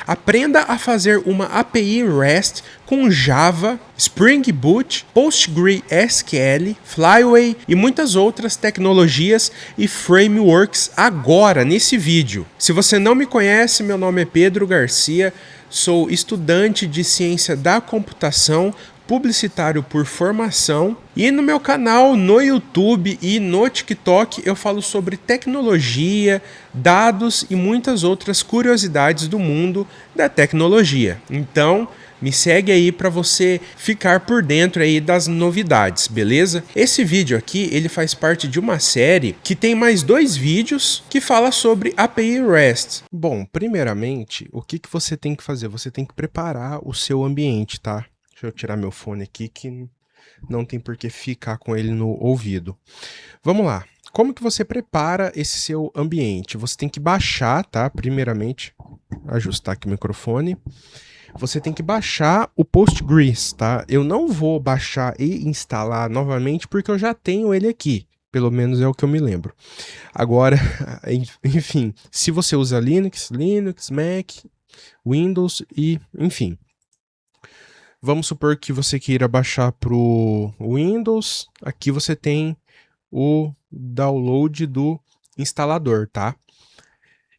Aprenda a fazer uma API REST com Java, Spring Boot, PostgreSQL, Flyway e muitas outras tecnologias e frameworks agora nesse vídeo. Se você não me conhece, meu nome é Pedro Garcia, sou estudante de ciência da computação, publicitário por formação, e no meu canal no YouTube e no TikTok eu falo sobre tecnologia, dados e muitas outras curiosidades do mundo da tecnologia. Então, me segue aí para você ficar por dentro aí das novidades, beleza? Esse vídeo aqui, ele faz parte de uma série que tem mais 2 vídeos que fala sobre API REST. Bom, primeiramente, o que você tem que fazer? Você tem que preparar o seu ambiente, tá? Deixa eu tirar meu fone aqui que não tem por que ficar com ele no ouvido. Vamos lá. Como que você prepara esse seu ambiente? Você tem que baixar, tá? Primeiramente, ajustar aqui o microfone. Você tem que baixar o Postgres, tá? Eu não vou baixar e instalar novamente porque eu já tenho ele aqui. Pelo menos é o que eu me lembro. Agora, enfim, se você usa Linux, Mac, Windows e, enfim. Vamos supor que você queira baixar para o Windows. Aqui você tem o download do instalador, tá?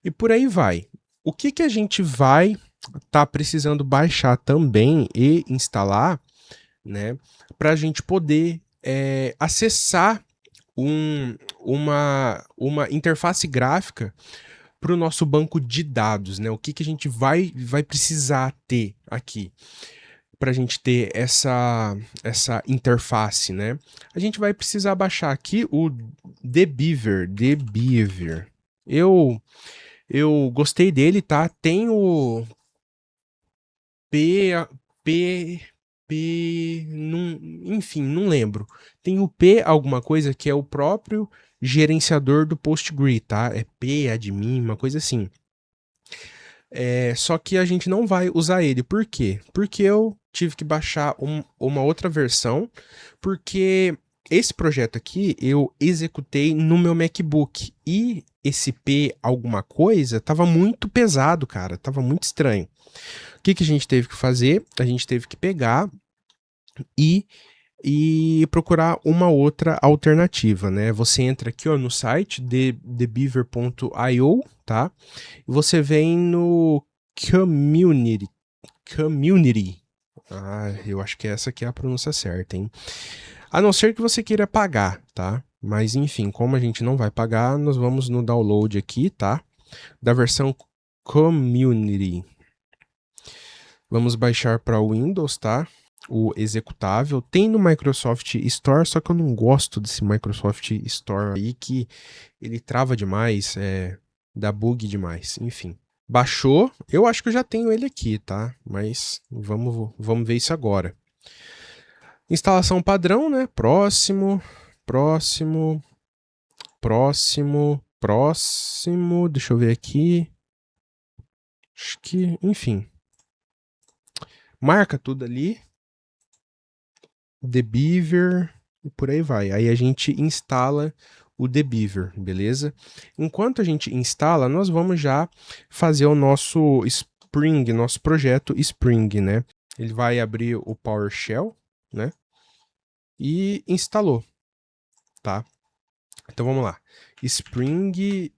E por aí vai. O que a gente vai estar precisando baixar também e instalar, né? Para a gente poder acessar uma interface gráfica para o nosso banco de dados, né? O que a gente vai precisar ter aqui para a gente ter essa interface, né? A gente vai precisar baixar aqui o dbeaver. Eu gostei dele, tá? Tem o enfim, não lembro. Tem o P alguma coisa que é o próprio gerenciador do Postgre, tá? É P admin, uma coisa assim. Só que a gente não vai usar ele. Por quê? Porque eu tive que baixar uma outra versão, porque esse projeto aqui eu executei no meu MacBook e esse P alguma coisa tava muito pesado, cara, tava muito estranho. O que a gente teve que fazer? A gente teve que pegar e procurar uma outra alternativa, né? Você entra aqui, ó, no site dbeaver.io, tá? E você vem no community. Eu acho que essa aqui é a pronúncia certa, hein? A não ser que você queira pagar, tá? Mas enfim, como a gente não vai pagar, nós vamos no download aqui, tá? Da versão community. Vamos baixar para Windows, tá? O executável. Tem no Microsoft Store, só que eu não gosto desse Microsoft Store aí, que ele trava demais, dá bug demais, enfim. Baixou, eu acho que eu já tenho ele aqui, tá? Mas vamos ver isso agora. Instalação padrão, né? Próximo. Deixa eu ver aqui. Acho que, enfim. Marca tudo ali. dbeaver e por aí vai. Aí a gente instala o dbeaver, beleza? Enquanto a gente instala, nós vamos já fazer o nosso Spring, nosso projeto Spring, né? Ele vai abrir o PowerShell, né? E instalou, tá? Então vamos lá. Spring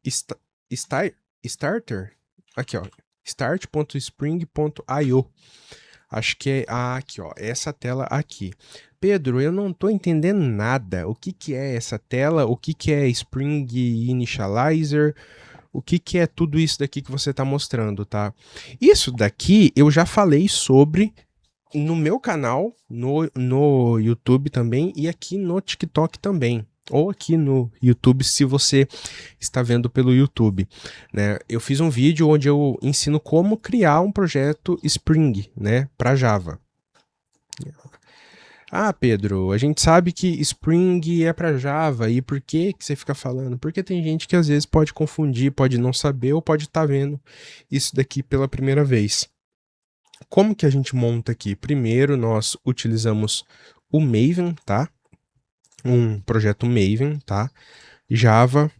starter, aqui ó, start.spring.io. Acho que é aqui, ó, essa tela aqui. Pedro, eu não tô entendendo nada. O que é essa tela? O que é Spring Initializer? O que é tudo isso daqui que você tá mostrando, tá? Isso daqui eu já falei sobre no meu canal, no YouTube também e aqui no TikTok também. Ou aqui no YouTube, se você está vendo pelo YouTube, né? Eu fiz um vídeo onde eu ensino como criar um projeto Spring, né, para Java. Ah, Pedro, a gente sabe que Spring é para Java, e por que você fica falando? Porque tem gente que às vezes pode confundir, pode não saber ou pode estar vendo isso daqui pela primeira vez. Como que a gente monta aqui? Primeiro nós utilizamos o Maven, tá? Um projeto Maven, tá? Java.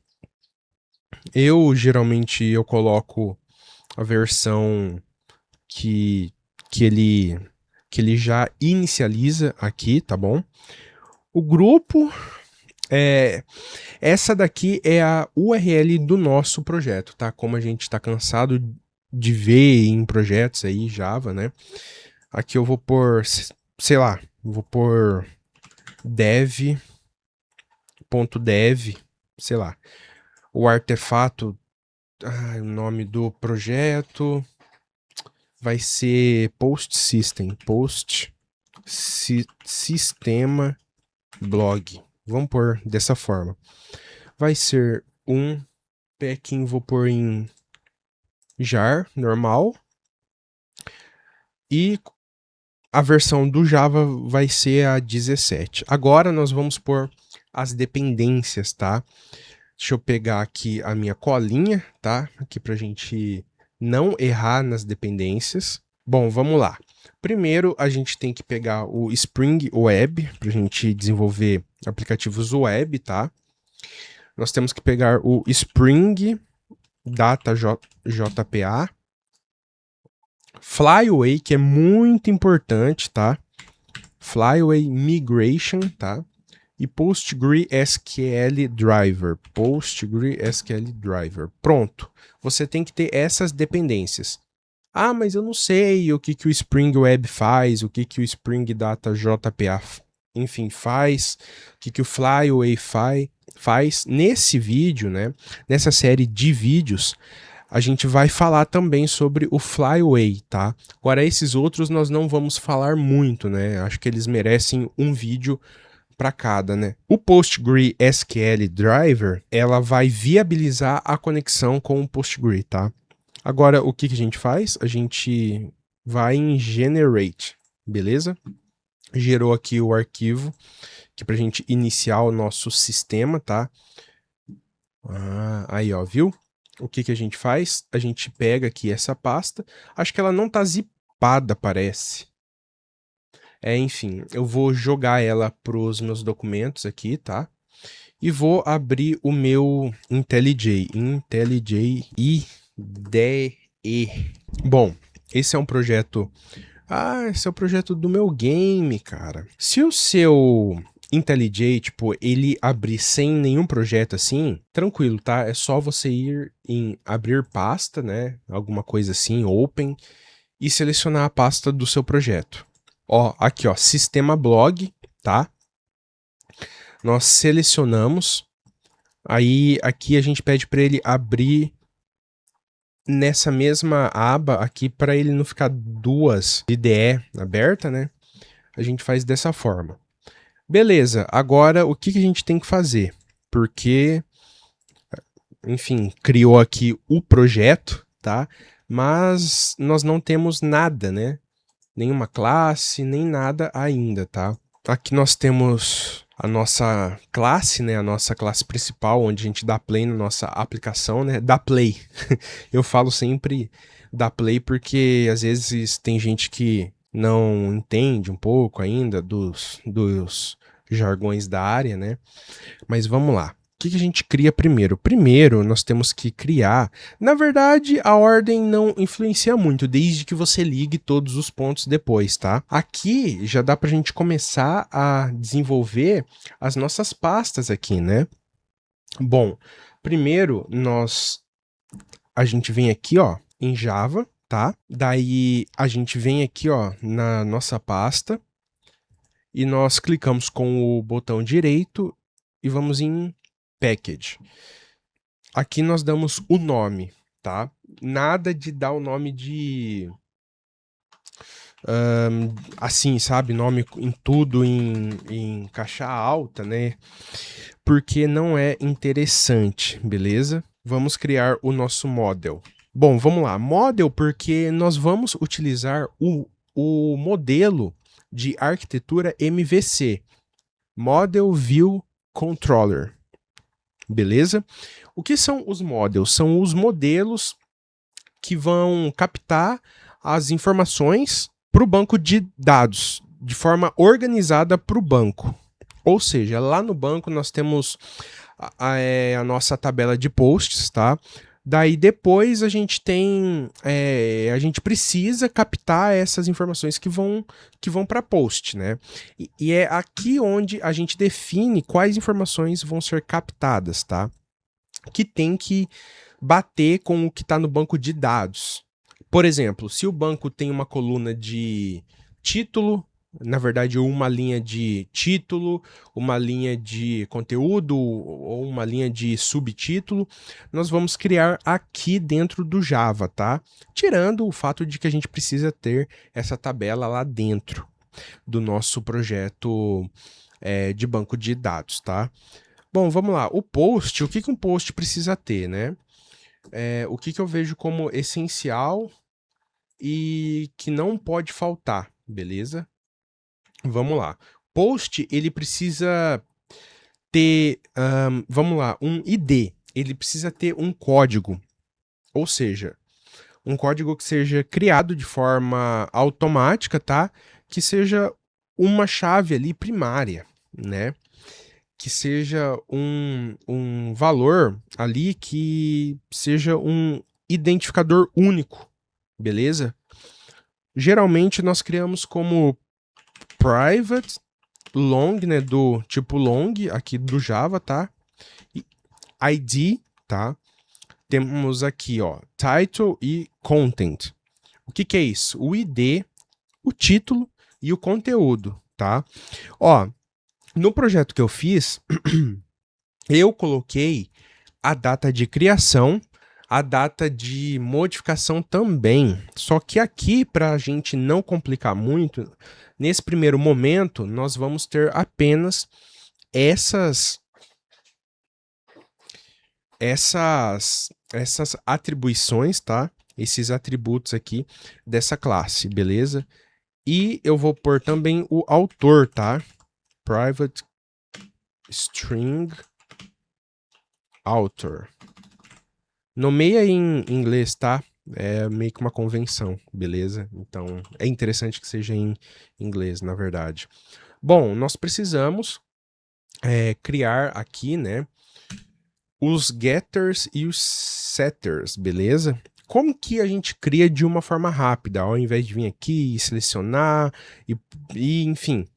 Eu geralmente coloco a versão que ele já inicializa aqui, tá bom? O grupo, essa daqui é a URL do nosso projeto, tá? Como a gente está cansado de ver em projetos aí, Java, né? Aqui eu vou pôr, sei lá, vou pôr dev.dev, sei lá. O artefato, o nome do projeto vai ser post system, sistema blog. Vamos pôr dessa forma. Vai ser um packing, vou pôr em jar, normal. E a versão do Java vai ser a 17. Agora nós vamos pôr as dependências, tá? Deixa eu pegar aqui a minha colinha, tá? Aqui pra gente não errar nas dependências. Bom, vamos lá. Primeiro, a gente tem que pegar o Spring Web pra gente desenvolver aplicativos web, tá? Nós temos que pegar o Spring Data JPA, Flyway, que é muito importante, tá? Flyway Migration, tá? E PostgreSQL Driver. PostgreSQL Driver. Pronto. Você tem que ter essas dependências. Ah, mas eu não sei o que o Spring Web faz, o que o Spring Data JPA, enfim, faz, o que o Flyway faz. Nesse vídeo, né? Nessa série de vídeos, a gente vai falar também sobre o Flyway, tá? Agora, esses outros nós não vamos falar muito, né? Acho que eles merecem um vídeo para cada, né? O PostgreSQL Driver, ela vai viabilizar a conexão com o Postgre, tá? Agora, o que a gente faz? A gente vai em Generate, beleza? Gerou aqui o arquivo, que pra gente iniciar o nosso sistema, tá? Aí, ó, viu? O que a gente faz? A gente pega aqui essa pasta. Acho que ela não tá zipada, parece. Enfim, eu vou jogar ela pros meus documentos aqui, tá? E vou abrir o meu IntelliJ. IntelliJ IDE. Bom, esse é um projeto... esse é o projeto do meu game, cara. Se o seu IntelliJ, tipo, ele abrir sem nenhum projeto assim, tranquilo, tá? É só você ir em abrir pasta, né? Alguma coisa assim, open, e selecionar a pasta do seu projeto. Ó, aqui, ó, sistema blog, tá? Nós selecionamos, aí aqui a gente pede para ele abrir nessa mesma aba aqui, para ele não ficar duas IDE aberta, né? A gente faz dessa forma. Beleza, agora o que a gente tem que fazer? Porque, enfim, criou aqui o projeto, tá? Mas nós não temos nada, né? Nenhuma classe, nem nada ainda, tá? Aqui nós temos a nossa classe, né? A nossa classe principal, onde a gente dá play na nossa aplicação, né? Dá play. Eu falo sempre dá play porque às vezes tem gente que não entende um pouco ainda dos jargões da área, né? Mas vamos lá. O que a gente cria primeiro? Primeiro, nós temos que criar... Na verdade, a ordem não influencia muito, desde que você ligue todos os pontos depois, tá? Aqui já dá pra gente começar a desenvolver as nossas pastas aqui, né? Bom, primeiro a gente vem aqui, ó, em Java, tá? Daí a gente vem aqui, ó, na nossa pasta e nós clicamos com o botão direito e vamos em Package. Aqui nós damos o nome, tá? Nada de dar o nome de... assim, sabe? Nome em tudo em caixa alta, né? Porque não é interessante, beleza? Vamos criar o nosso model. Bom, vamos lá. Model porque nós vamos utilizar o modelo de arquitetura MVC. Model View Controller. Beleza? O que são os models? São os modelos que vão captar as informações para o banco de dados de forma organizada para o banco. Ou seja, lá no banco nós temos a nossa tabela de posts, tá? Daí depois a gente tem, a gente precisa captar essas informações que vão para post, né? E é aqui onde a gente define quais informações vão ser captadas, tá? Que tem que bater com o que está no banco de dados. Por exemplo, se o banco tem uma coluna de título, na verdade, uma linha de título, uma linha de conteúdo ou uma linha de subtítulo, nós vamos criar aqui dentro do Java, tá? Tirando o fato de que a gente precisa ter essa tabela lá dentro do nosso projeto de banco de dados, tá? Bom, vamos lá. O post, o que um post precisa ter, né? O que eu vejo como essencial e que não pode faltar, beleza? Vamos lá. Post, ele precisa ter, vamos lá, um ID. Ele precisa ter um código, ou seja, um código que seja criado de forma automática, tá? Que seja uma chave ali primária, né? Que seja um valor ali que seja um identificador único, beleza? Geralmente nós criamos como private long, né, do tipo long aqui do Java, tá? E ID, tá? Temos aqui, ó, title e content. O que é isso? O ID, o título e o conteúdo, tá? Ó, no projeto que eu fiz, eu coloquei a data de criação, a data de modificação também. Só que aqui, para a gente não complicar muito, nesse primeiro momento, nós vamos ter apenas essas atribuições, tá? Esses atributos aqui dessa classe, beleza? E eu vou pôr também o autor, tá? Private string author. Nomeia em inglês, tá? É meio que uma convenção, beleza? Então, é interessante que seja em inglês, na verdade. Bom, nós precisamos criar aqui, né, os getters e os setters, beleza? Como que a gente cria de uma forma rápida, ao invés de vir aqui e selecionar e enfim.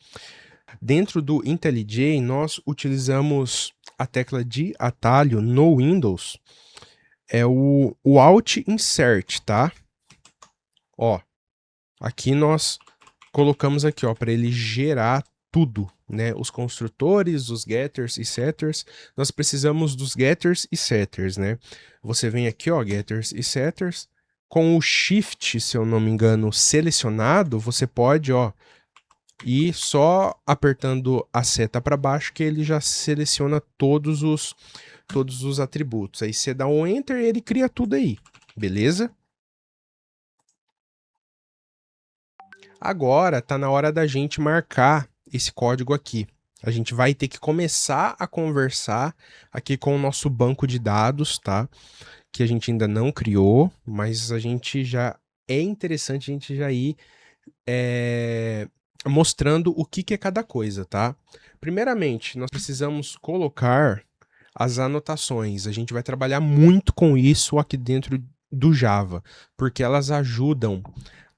Dentro do IntelliJ, nós utilizamos a tecla de atalho no Windows, é o Alt Insert, tá? Ó, aqui nós colocamos aqui, ó, para ele gerar tudo, né? Os construtores, os getters e setters. Nós precisamos dos getters e setters, né? Você vem aqui, ó, getters e setters. Com o Shift, se eu não me engano, selecionado, você pode, ó, ir só apertando a seta para baixo que ele já seleciona todos os atributos. Aí você dá um Enter e ele cria tudo aí, beleza? Agora tá na hora da gente marcar esse código aqui. A gente vai ter que começar a conversar aqui com o nosso banco de dados, tá? Que a gente ainda não criou, mas a gente já é interessante a gente já ir mostrando o que é cada coisa, tá? Primeiramente, nós precisamos colocar as anotações. A gente vai trabalhar muito com isso aqui dentro do Java, porque elas ajudam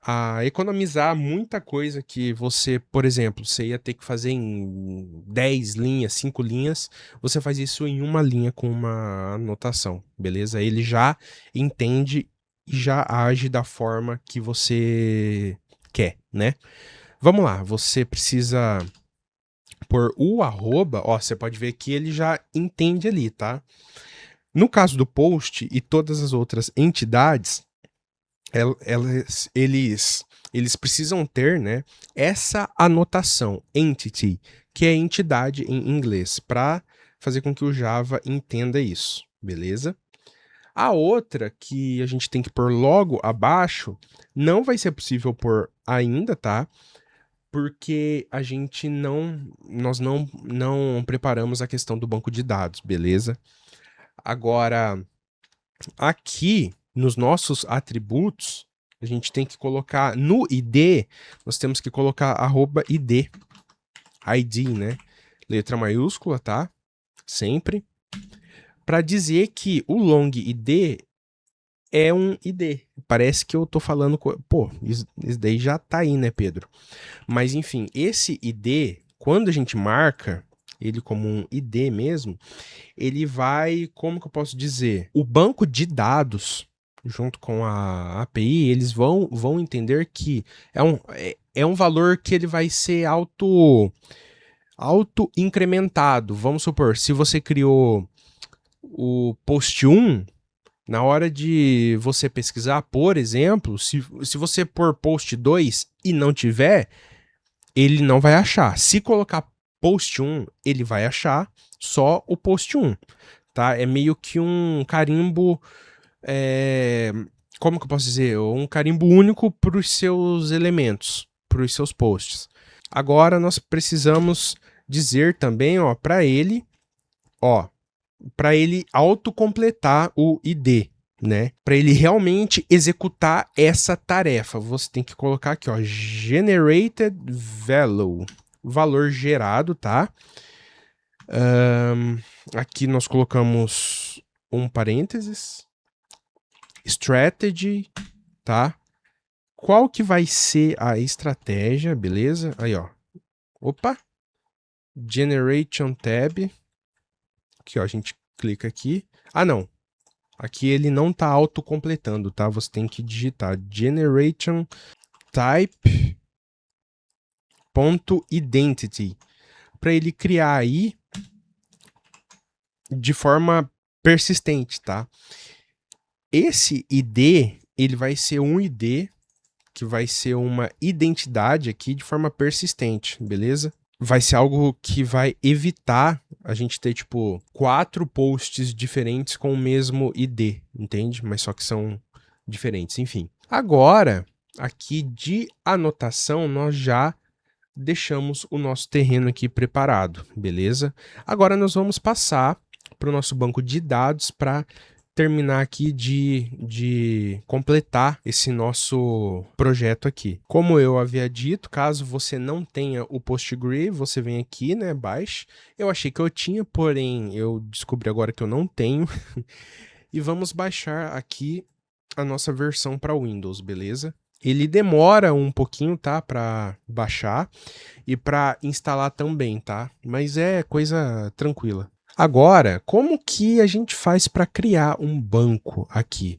a economizar muita coisa que você, por exemplo, você ia ter que fazer em 10 linhas, 5 linhas, você faz isso em uma linha com uma anotação, beleza? Ele já entende e já age da forma que você quer, né? Vamos lá, você precisa por o arroba, ó, você pode ver que ele já entende ali, tá? No caso do post e todas as outras entidades, eles precisam ter, né, essa anotação, entity, que é entidade em inglês, para fazer com que o Java entenda isso, beleza? A outra que a gente tem que pôr logo abaixo, não vai ser possível pôr ainda, tá? Porque nós não preparamos a questão do banco de dados, beleza? Agora, aqui nos nossos atributos, a gente tem que colocar no ID, nós temos que colocar @id, ID, né? Letra maiúscula, tá? Sempre. Para dizer que o long ID é um ID. Parece que eu tô falando... Pô, isso daí já tá aí, né, Pedro? Mas, enfim, esse ID, quando a gente marca ele como um ID mesmo, ele vai... Como que eu posso dizer? O banco de dados, junto com a API, eles vão entender que é um valor que ele vai ser auto-incrementado. Vamos supor, se você criou o post 1... Na hora de você pesquisar, por exemplo, se você pôr post 2 e não tiver, ele não vai achar. Se colocar post 1, ele vai achar só o post 1, tá? É meio que um carimbo, como que eu posso dizer? Um carimbo único para os seus elementos, para os seus posts. Agora nós precisamos dizer também, ó, para ele autocompletar o ID, né? Para ele realmente executar essa tarefa, você tem que colocar aqui, ó, generated value, valor gerado, tá? Aqui nós colocamos um parênteses, strategy, tá? Qual que vai ser a estratégia, beleza? Aí, ó. Opa! Generation tab. Aqui, ó, a gente clica aqui. Ah, não. Aqui ele não está autocompletando, tá? Você tem que digitar generation type.identity para ele criar aí de forma persistente, tá? Esse ID, ele vai ser um ID que vai ser uma identidade aqui de forma persistente, beleza? Vai ser algo que vai evitar a gente ter, tipo, 4 posts diferentes com o mesmo ID, entende? Mas só que são diferentes, enfim. Agora, aqui de anotação, nós já deixamos o nosso terreno aqui preparado, beleza? Agora nós vamos passar para o nosso banco de dados para terminar aqui de completar esse nosso projeto aqui. Como eu havia dito, caso você não tenha o PostgRE, você vem aqui, né, baixe. Eu achei que eu tinha, porém eu descobri agora que eu não tenho. E vamos baixar aqui a nossa versão para Windows, beleza? Ele demora um pouquinho, tá, para baixar e para instalar também, tá? Mas é coisa tranquila. Agora, como que a gente faz para criar um banco aqui?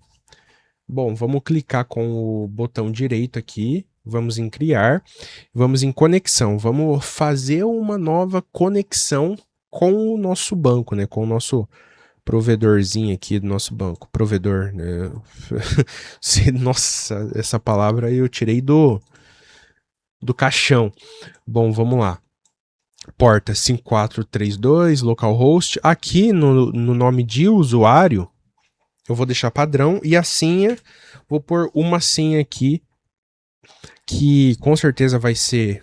Bom, vamos clicar com o botão direito aqui, vamos em criar, vamos em conexão, vamos fazer uma nova conexão com o nosso banco, né? Com o nosso provedorzinho aqui do nosso banco, provedor, né? Nossa, essa palavra eu tirei do caixão. Bom, vamos lá. Porta 5432, localhost. Aqui no nome de usuário, eu vou deixar padrão. E a senha, vou pôr uma senha aqui, que com certeza vai ser...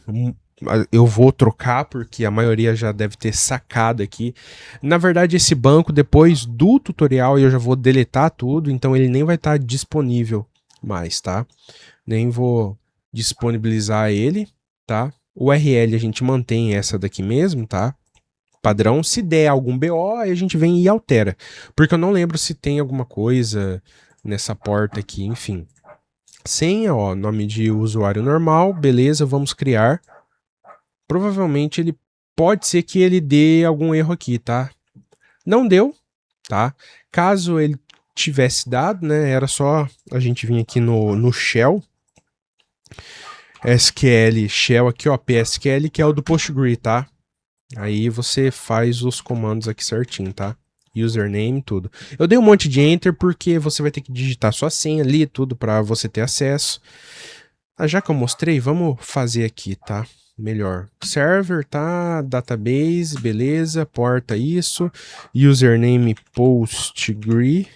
Eu vou trocar, porque a maioria já deve ter sacado aqui. Na verdade, esse banco, depois do tutorial, eu já vou deletar tudo, então ele nem vai estar disponível mais, tá? Nem vou disponibilizar ele, tá? O URL a gente mantém essa daqui mesmo, tá? Padrão. Se der algum BO, aí a gente vem e altera. Porque eu não lembro se tem alguma coisa nessa porta aqui, enfim. Senha, ó, nome de usuário normal, beleza, vamos criar. Provavelmente ele pode ser que ele dê algum erro aqui, tá? Não deu, tá? Caso ele tivesse dado, né, era só a gente vir aqui no shell, SQL shell aqui, ó, PSQL, que é o do PostgRE, tá? Aí você faz os comandos aqui certinho, tá? Username, tudo. Eu dei um monte de enter porque você vai ter que digitar sua senha ali, tudo para você ter acesso. Já que eu mostrei, vamos fazer aqui, tá? Melhor. Server, tá? Database, beleza. Porta isso. Username PostgRE.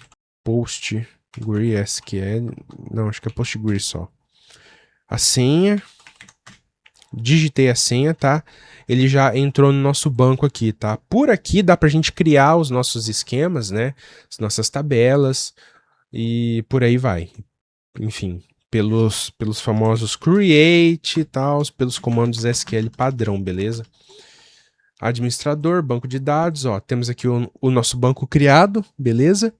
PostgRE SQL. Não, acho que é PostgRE só. A senha. Digitei a senha, tá? Ele já entrou no nosso banco aqui, tá? Por aqui dá pra gente criar os nossos esquemas, né? As nossas tabelas e por aí vai. Enfim, pelos famosos create e tal, pelos comandos SQL padrão, beleza? Administrador, banco de dados, ó, temos aqui o nosso banco criado, beleza?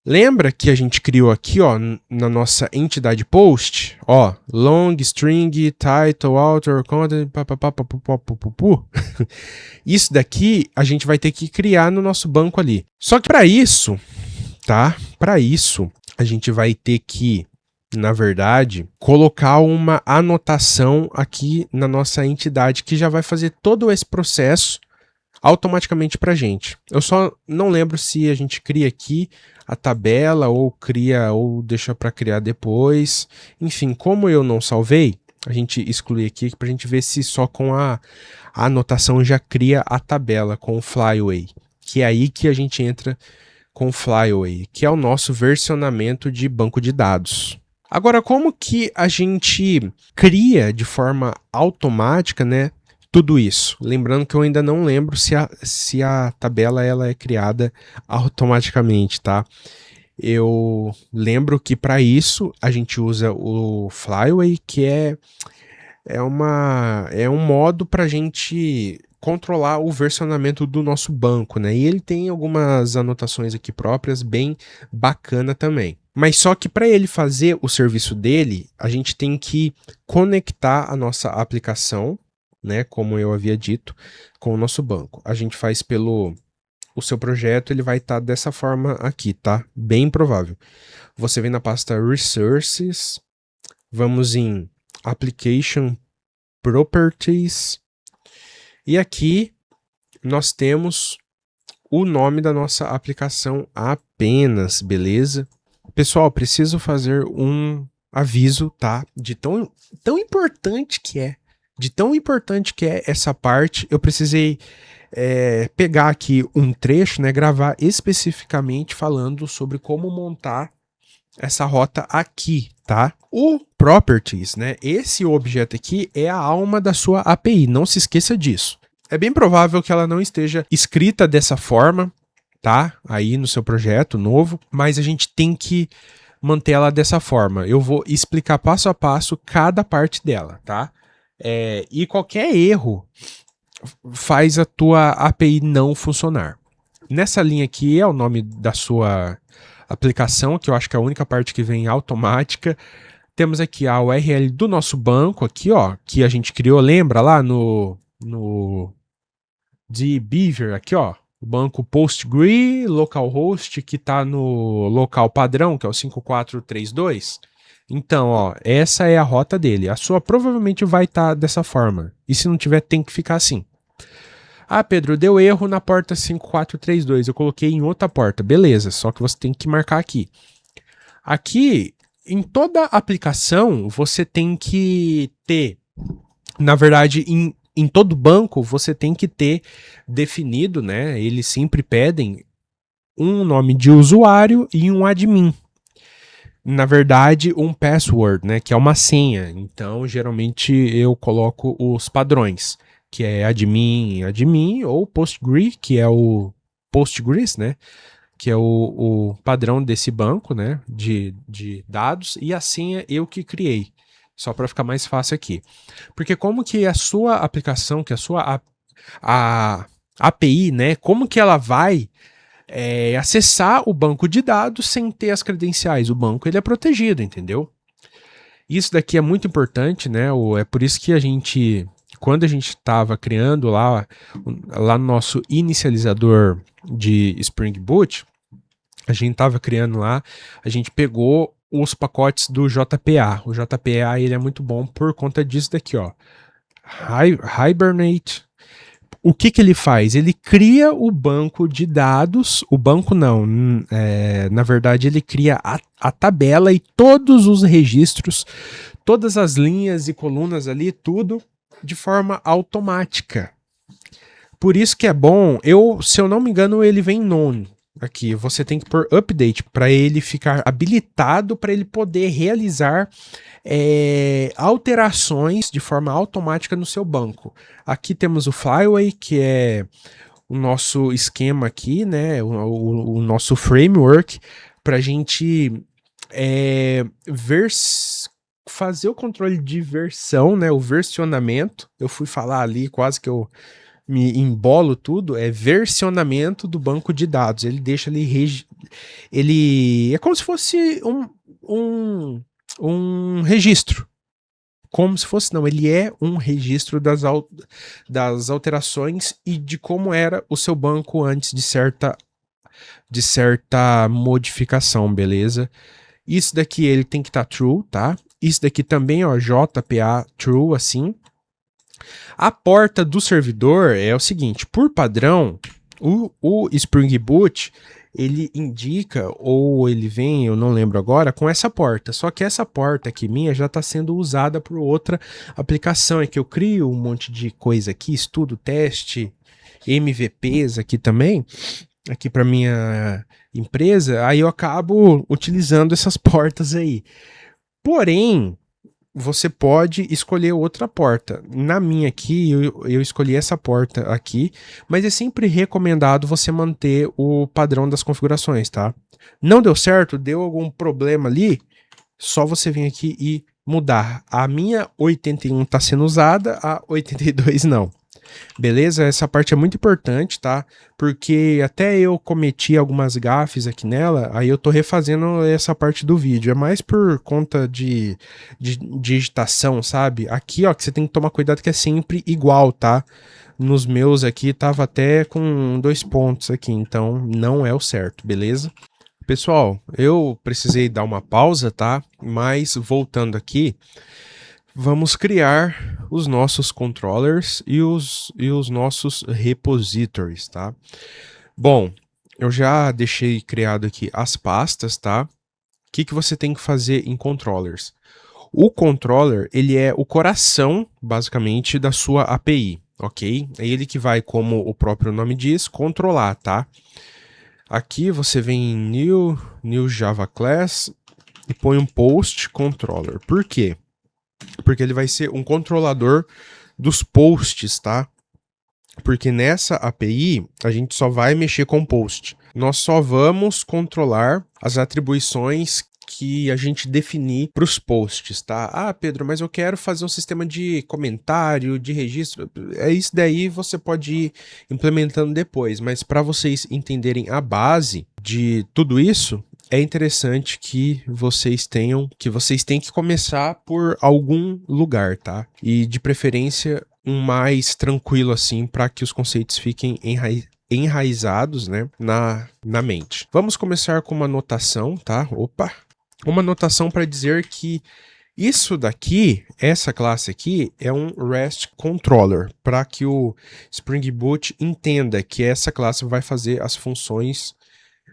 Lembra que a gente criou aqui, ó, na nossa entidade post, ó, long, string, title, author, content, papapapapapapapu. Isso daqui a gente vai ter que criar no nosso banco ali. Só que para isso, tá? Para isso, a gente vai ter que, na verdade, colocar uma anotação aqui na nossa entidade que já vai fazer todo esse processo automaticamente para a gente. Eu só não lembro se a gente cria aqui a tabela ou cria ou deixa para criar depois. Enfim, como eu não salvei, a gente exclui aqui para a gente ver se só com a anotação já cria a tabela com o Flyway, que é aí que a gente entra com o Flyway, que é o nosso versionamento de banco de dados. Agora, como que a gente cria de forma automática, né, tudo isso? Lembrando que eu ainda não lembro se a tabela ela é criada automaticamente, tá? Eu lembro que para isso a gente usa o Flyway, que é um modo para a gente controlar o versionamento do nosso banco, né? E ele tem algumas anotações aqui próprias bem bacana também. Mas só que para ele fazer o serviço dele, a gente tem que conectar a nossa aplicação, né? Como eu havia dito, com o nosso banco. A gente faz pelo o seu projeto, ele vai estar dessa forma aqui, tá? Bem provável. Você vem na pasta Resources, vamos em Application Properties, e aqui nós temos o nome da nossa aplicação apenas, beleza? Pessoal, preciso fazer um aviso, tá? De tão importante que é, de tão importante que é essa parte, eu precisei pegar aqui um trecho, né? Gravar especificamente falando sobre como montar essa rota aqui, tá? O Properties, né? Esse objeto aqui é a alma da sua API, não se esqueça disso. É bem provável que ela não esteja escrita dessa forma, tá? Aí no seu projeto novo, mas a gente tem que manter ela dessa forma. Eu vou explicar passo a passo cada parte dela, tá? E qualquer erro faz a tua API não funcionar. Nessa linha aqui é o nome da sua aplicação, que eu acho que é a única parte que vem automática. Temos aqui a URL do nosso banco, aqui, ó, que a gente criou, lembra lá no dbeaver, aqui, ó, o banco PostgreSQL, localhost, que está no local padrão, que é o 5432. Então, ó, essa é a rota dele. A sua provavelmente vai estar dessa forma. E se não tiver, tem que ficar assim. Ah, Pedro, deu erro na porta 5432. Eu coloquei em outra porta. Beleza, só que você tem que marcar aqui. Aqui, em toda aplicação, você tem que ter, na verdade, em todo banco, você tem que ter definido, né? Eles sempre pedem um nome de usuário e um admin. Na verdade, um password, né? Que é uma senha. Então, geralmente, eu coloco os padrões, que é admin, ou Postgres, que é o Postgres, né? Que é o padrão desse banco, né? De dados. E a senha eu que criei. Só para ficar mais fácil aqui. Porque como que a sua aplicação, que a sua a API, né? Como que ela vai acessar o banco de dados sem ter as credenciais? O banco ele é protegido, entendeu? Isso daqui é muito importante, né? É por isso que a gente, quando a gente estava criando lá no nosso inicializador de Spring Boot, a gente estava criando lá, a gente pegou os pacotes do JPA. O JPA ele é muito bom por conta disso daqui, ó. Hibernate. O que ele faz? Ele cria o banco de dados, o banco não, na verdade ele cria a tabela e todos os registros, todas as linhas e colunas ali, tudo de forma automática. Por isso que é bom, se eu não me engano, ele vem none. Aqui, você tem que pôr update para ele ficar habilitado, para ele poder realizar alterações de forma automática no seu banco. Aqui temos o Flyway, que é o nosso esquema aqui, né? O nosso framework para a gente fazer o controle de versão, né? O versionamento. Eu fui falar ali, quase que eu me embolo tudo, é versionamento do banco de dados. Ele deixa ele é como se fosse um registro. Como se fosse, não, ele é um registro das alterações e de como era o seu banco antes de certa modificação, beleza? Isso daqui ele tem que estar true, tá? Isso daqui também, ó, JPA true, assim. A porta do servidor é o seguinte, por padrão, o Spring Boot, ele indica, ou ele vem, eu não lembro agora, com essa porta. Só que essa porta aqui minha já está sendo usada por outra aplicação. É que eu crio um monte de coisa aqui, estudo, teste, MVPs aqui também, aqui para minha empresa, aí eu acabo utilizando essas portas aí. Porém, você pode escolher outra porta. Na minha aqui, eu escolhi essa porta aqui, mas é sempre recomendado você manter o padrão das configurações, tá? Não deu certo, deu algum problema ali, só você vir aqui e mudar. A minha 81 está sendo usada, a 82 não. Beleza? Essa parte é muito importante, tá? Porque até eu cometi algumas gafes aqui nela, aí eu tô refazendo essa parte do vídeo. É mais por conta de digitação, sabe? Aqui, ó, que você tem que tomar cuidado que é sempre igual, tá? Nos meus aqui tava até com 2 pontos aqui, então não é o certo, beleza? Pessoal, eu precisei dar uma pausa, tá? Mas voltando aqui, vamos criar os nossos controllers e os nossos repositories, tá? Bom, eu já deixei criado aqui as pastas, tá? O que você tem que fazer em controllers? O controller, ele é o coração, basicamente, da sua API, ok? É ele que vai, como o próprio nome diz, controlar, tá? Aqui você vem em New Java Class e põe um post controller. Por quê? Porque ele vai ser um controlador dos posts, tá? Porque nessa API a gente só vai mexer com post. Nós só vamos controlar as atribuições que a gente definir para os posts, tá? Ah, Pedro, mas eu quero fazer um sistema de comentário, de registro. É isso daí, você pode ir implementando depois, mas para vocês entenderem a base de tudo isso, é interessante que vocês tenham que começar por algum lugar, tá? E de preferência um mais tranquilo assim, para que os conceitos fiquem enraizados, né, na mente. Vamos começar com uma notação, tá? Opa! Uma notação para dizer que isso daqui, essa classe aqui, é um REST Controller, para que o Spring Boot entenda que essa classe vai fazer as funções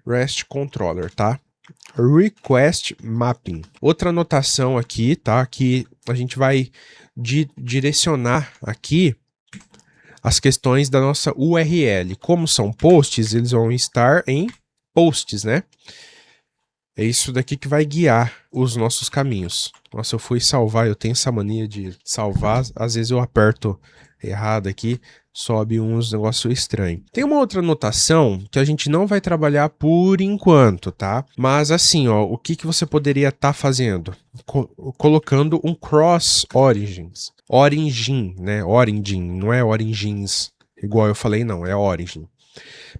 REST Controller, tá? Request Mapping. Outra anotação aqui, tá? Que a gente vai direcionar aqui as questões da nossa URL. Como são posts, eles vão estar em posts, né? É isso daqui que vai guiar os nossos caminhos. Nossa, eu fui salvar, eu tenho essa mania de salvar, às vezes eu aperto errado aqui, sobe uns negócios estranhos. Tem uma outra notação que a gente não vai trabalhar por enquanto, tá? Mas assim, ó, o que você poderia estar fazendo? Colocando um cross origins. Origin, né? Origin, não é origins, igual eu falei, não, é origin.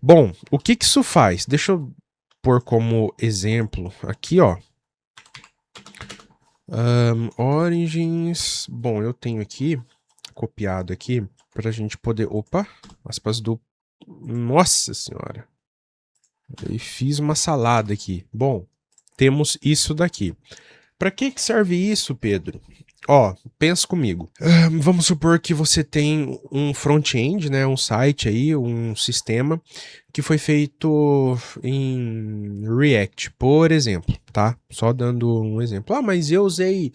Bom, o que isso faz? Deixa eu pôr como exemplo aqui, ó. Origins. Bom, eu tenho aqui copiado aqui para a gente poder. Opa, aspas do. Nossa senhora! Eu fiz uma salada aqui. Bom, temos isso daqui. Para que serve isso, Pedro? Ó, pensa comigo. Vamos supor que você tem um front-end, né, um site aí, um sistema que foi feito em React, por exemplo, tá? Só dando um exemplo. Ah, mas eu usei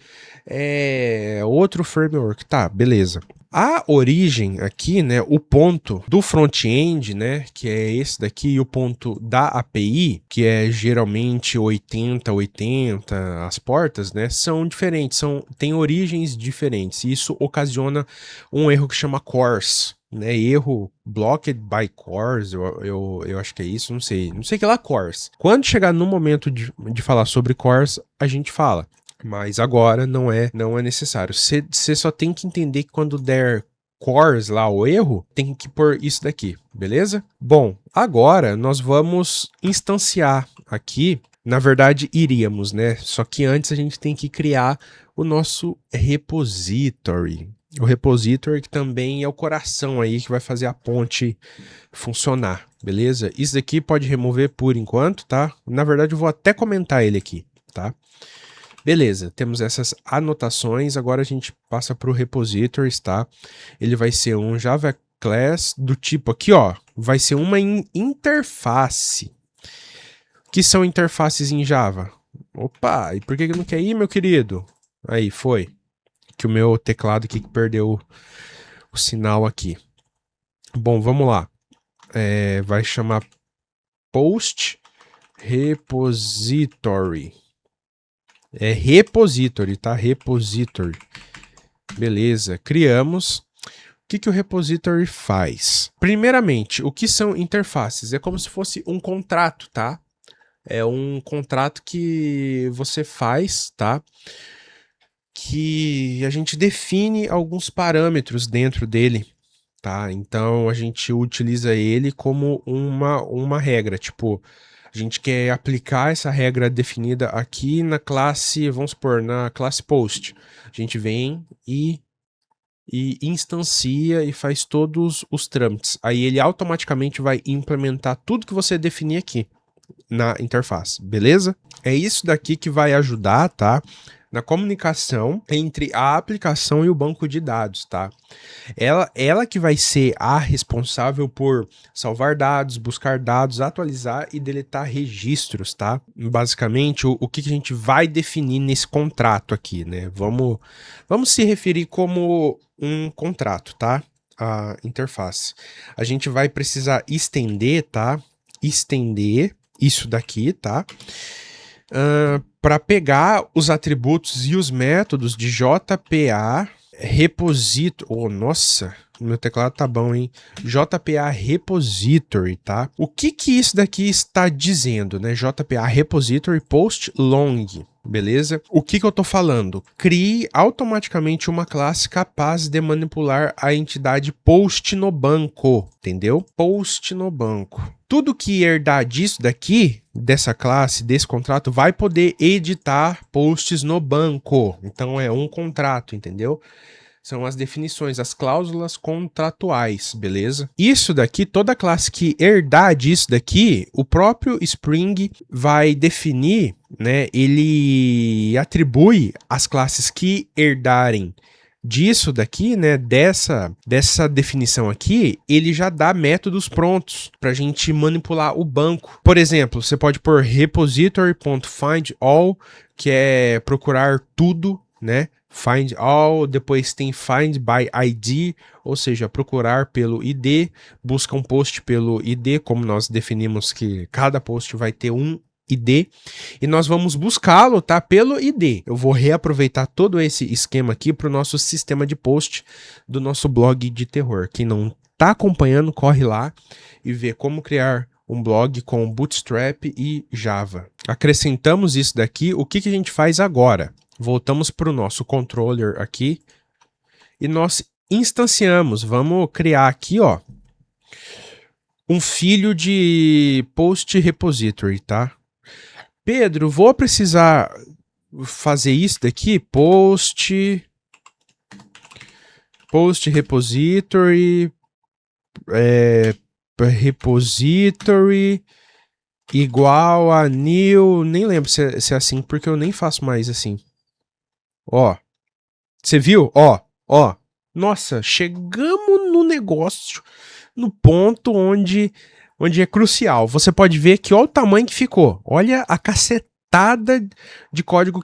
outro framework. Tá, beleza. A origem aqui, né, o ponto do front-end, né, que é esse daqui, e o ponto da API, que é geralmente 80, as portas, né, são diferentes, têm origens diferentes, e isso ocasiona um erro que chama CORS, né, erro blocked by CORS, eu acho que é isso, não sei que lá CORS. Quando chegar no momento de falar sobre CORS, a gente fala. Mas agora não é necessário. Você só tem que entender que quando der cores lá, o erro, tem que pôr isso daqui, beleza? Bom, agora nós vamos instanciar aqui, na verdade iríamos, né? Só que antes a gente tem que criar o nosso repository. O repository que também é o coração aí que vai fazer a ponte funcionar, beleza? Isso daqui pode remover por enquanto, tá? Na verdade eu vou até comentar ele aqui, tá? Beleza, temos essas anotações, agora a gente passa para o repositories, tá? Ele vai ser um Java Class do tipo aqui, ó, vai ser uma interface. O que são interfaces em Java? Opa, e por que não quer ir, meu querido? Aí, foi. Que o meu teclado aqui perdeu o sinal aqui. Bom, vamos lá. Vai chamar Post Repository. É repository, tá? Repository. Beleza, criamos. O que o repository faz? Primeiramente, o que são interfaces? É como se fosse um contrato, tá? É um contrato que você faz, tá? Que a gente define alguns parâmetros dentro dele, tá? Então a gente utiliza ele como uma regra, tipo, a gente quer aplicar essa regra definida aqui na classe, vamos supor, na classe post. A gente vem e instancia e faz todos os trâmites. Aí ele automaticamente vai implementar tudo que você definir aqui na interface, beleza? É isso daqui que vai ajudar, tá? Na comunicação entre a aplicação e o banco de dados, tá? Ela que vai ser a responsável por salvar dados, buscar dados, atualizar e deletar registros, tá? Basicamente, o que a gente vai definir nesse contrato aqui, né? Vamos se referir como um contrato, tá? A interface. A gente vai precisar estender, tá? Estender isso daqui, tá? Para pegar os atributos e os métodos de JPA Repository. Oh, nossa, meu teclado tá bom, hein? JPA Repository, tá? O que isso daqui está dizendo, né? JPA Repository Post Long, beleza? O que eu tô falando? Crie automaticamente uma classe capaz de manipular a entidade post no banco, entendeu? Post no banco. Tudo que herdar disso daqui, dessa classe, desse contrato, vai poder editar posts no banco. Então é um contrato, entendeu? São as definições, as cláusulas contratuais, beleza? Isso daqui, toda classe que herdar disso daqui, o próprio Spring vai definir, né? Ele atribui as classes que herdarem disso daqui, né, dessa definição aqui, ele já dá métodos prontos para a gente manipular o banco. Por exemplo, você pode pôr repository.findAll, que é procurar tudo, né? Find all, depois tem find by ID, ou seja, procurar pelo ID, busca um post pelo ID, como nós definimos que cada post vai ter um ID, e nós vamos buscá-lo, tá, pelo ID. Eu vou reaproveitar todo esse esquema aqui para o nosso sistema de post do nosso blog de terror. Quem não está acompanhando, corre lá e vê como criar um blog com Bootstrap e Java. Acrescentamos isso daqui, o que a gente faz agora? Voltamos para o nosso controller aqui e nós instanciamos. Vamos criar aqui, ó, um filho de post repository, tá? Pedro, vou precisar fazer isso daqui, post repository, repository igual a new, nem lembro se é assim, porque eu nem faço mais assim. Ó, você viu? Ó, nossa, chegamos no negócio, no ponto onde é crucial. Você pode ver que olha o tamanho que ficou. Olha a cacetada de código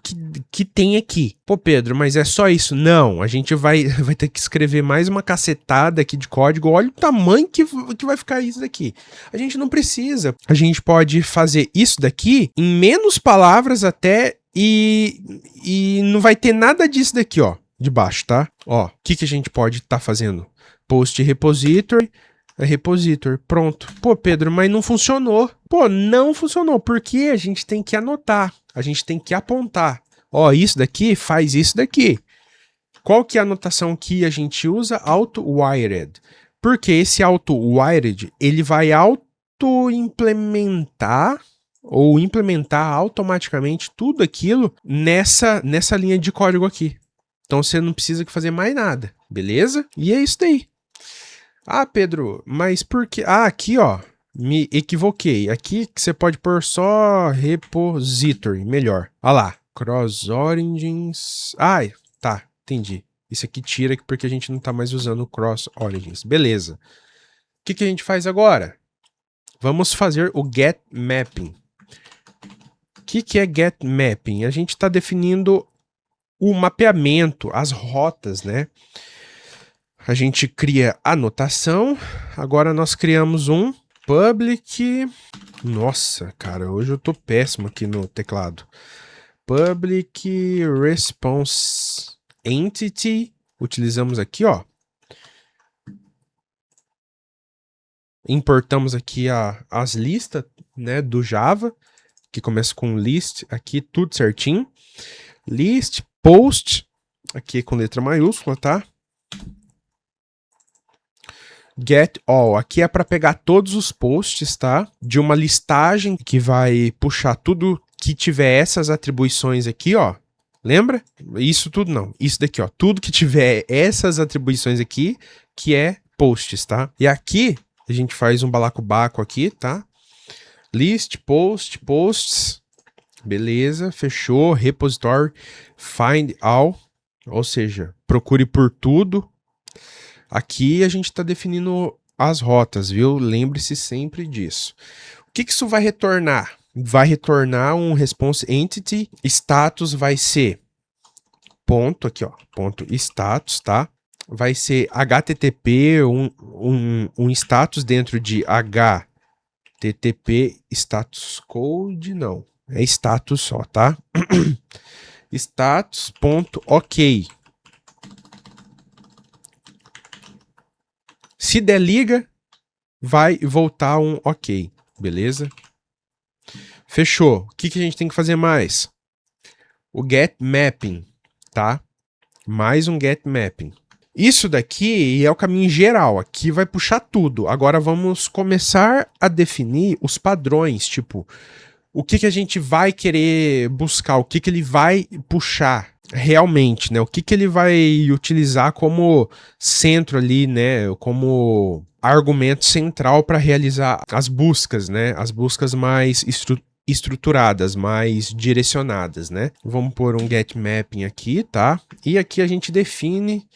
que tem aqui. Pô, Pedro, mas é só isso? Não, a gente vai ter que escrever mais uma cacetada aqui de código. Olha o tamanho que vai ficar isso daqui. A gente não precisa. A gente pode fazer isso daqui em menos palavras até e não vai ter nada disso daqui, ó, de baixo, tá? Ó, o que a gente pode estar fazendo? Post repository, pronto. Pô, Pedro, mas não funcionou. Pô, não funcionou, porque a gente tem que anotar, a gente tem que apontar. Ó, isso daqui faz isso daqui. Qual que é a notação que a gente usa? Auto-wired. Porque esse auto-wired, ele vai auto-implementar ou implementar automaticamente tudo aquilo nessa linha de código aqui. Então você não precisa fazer mais nada, beleza? E é isso daí. Ah, Pedro, mas por que... Ah, aqui, ó, me equivoquei. Aqui que você pode pôr só repository, melhor. Olha lá, cross origins... Ah, tá, entendi. Isso aqui tira porque a gente não tá mais usando o cross origins. Beleza. O que a gente faz agora? Vamos fazer o get mapping. O que é get mapping? A gente está definindo o mapeamento, as rotas, né? A gente cria a notação. Agora nós criamos um public... Nossa, cara, hoje eu tô péssimo aqui no teclado. Public response entity. Utilizamos aqui, ó. Importamos aqui as listas, né, do Java, que começa com list, aqui tudo certinho. List, post, aqui com letra maiúscula, tá? Get all, aqui é para pegar todos os posts, tá? De uma listagem que vai puxar tudo que tiver essas atribuições aqui, ó. Lembra? Isso tudo não, isso daqui, ó. Tudo que tiver essas atribuições aqui, que é posts, tá? E aqui a gente faz um balacobaco aqui, tá? List, post, posts. Beleza, fechou. Repository, find all. Ou seja, procure por tudo. Aqui a gente está definindo as rotas, viu? Lembre-se sempre disso. O que isso vai retornar? Vai retornar um response entity. Status vai ser ponto, aqui ó, ponto status, tá? Vai ser HTTP, um status dentro de HTTP status code, não. É status só, tá? Status.ok. Se der liga, vai voltar um ok, beleza? Fechou. O que a gente tem que fazer mais? O get mapping, tá? Mais um get mapping. Isso daqui é o caminho geral, aqui vai puxar tudo. Agora vamos começar a definir os padrões, tipo, o que a gente vai querer buscar, o que ele vai puxar realmente, né? O que ele vai utilizar como centro ali, né? Como argumento central para realizar as buscas, né? As buscas mais estruturadas, mais direcionadas, né? Vamos pôr um get mapping aqui, tá? E aqui a gente define